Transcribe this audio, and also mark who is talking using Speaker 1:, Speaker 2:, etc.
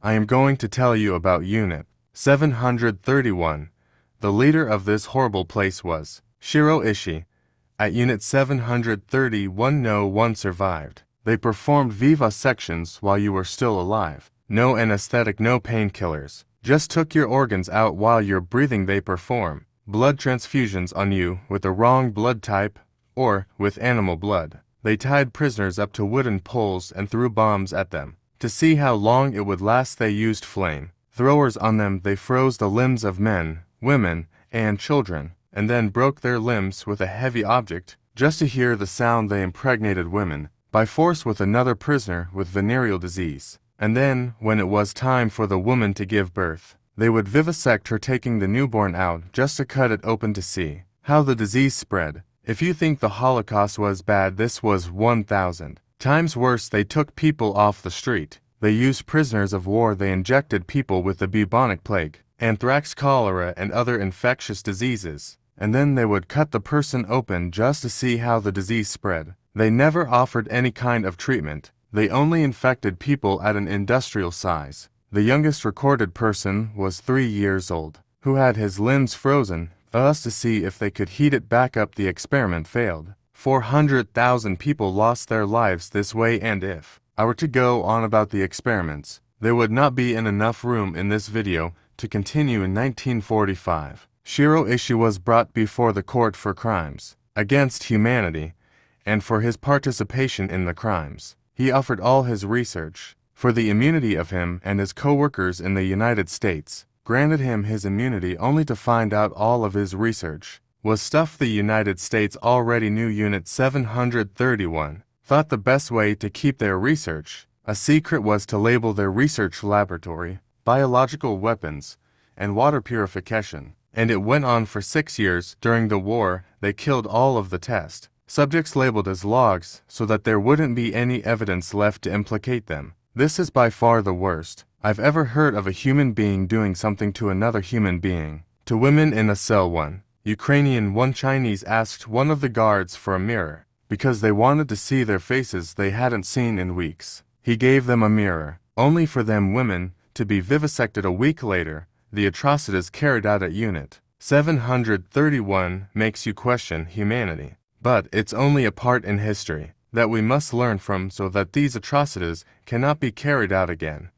Speaker 1: I am going to tell you about Unit 731. The leader of this horrible place was Shiro Ishii. At Unit 731 no one survived. They performed vivisections while you were still alive. No anesthetic, no painkillers. Just took your organs out while you're breathing. They perform blood transfusions on you with the wrong blood type or with animal blood. They tied prisoners up to wooden poles and threw bombs at them. To see how long it would last, they used flame throwers on them. They froze the limbs of men, women, and children, and then broke their limbs with a heavy object just to hear the sound. They impregnated women by force with another prisoner with venereal disease. And then, when it was time for the woman to give birth, they would vivisect her, taking the newborn out just to cut it open to see how the disease spread. If you think the Holocaust was bad, this was 1,000 times worse. They took people off the street. They used prisoners of war. They injected people with the bubonic plague, anthrax, cholera, and other infectious diseases. And then they would cut the person open just to see how the disease spread. They never offered any kind of treatment. They only infected people at an industrial size. The youngest recorded person was 3 years old, who had his limbs frozen, thus to see if they could heat it back up. The experiment failed. 400,000 people lost their lives this way, and if I were to go on about the experiments, there would not be enough room in this video to continue. In 1945, Shiro Ishii was brought before the court for crimes against humanity and for his participation in the crimes. He offered all his research for the immunity of him and his co-workers in the United States, granted him his immunity only to find out all of his research was stuff the United States already knew. Unit 731 thought the best way to keep their research a secret was to label their research laboratory biological weapons and water purification, and it went on for 6 years. During the war, they killed all of the test subjects labeled as logs so that there wouldn't be any evidence left to implicate them. This is by far the worst I've ever heard of a human being doing something to another human being. To women in a cell, one Ukrainian, one Chinese asked one of the guards for a mirror because they wanted to see their faces they hadn't seen in weeks. He gave them a mirror, only for them women to be vivisected a week later. The atrocities carried out at Unit 731 makes you question humanity. But it's only a part in history that we must learn from so that these atrocities cannot be carried out again.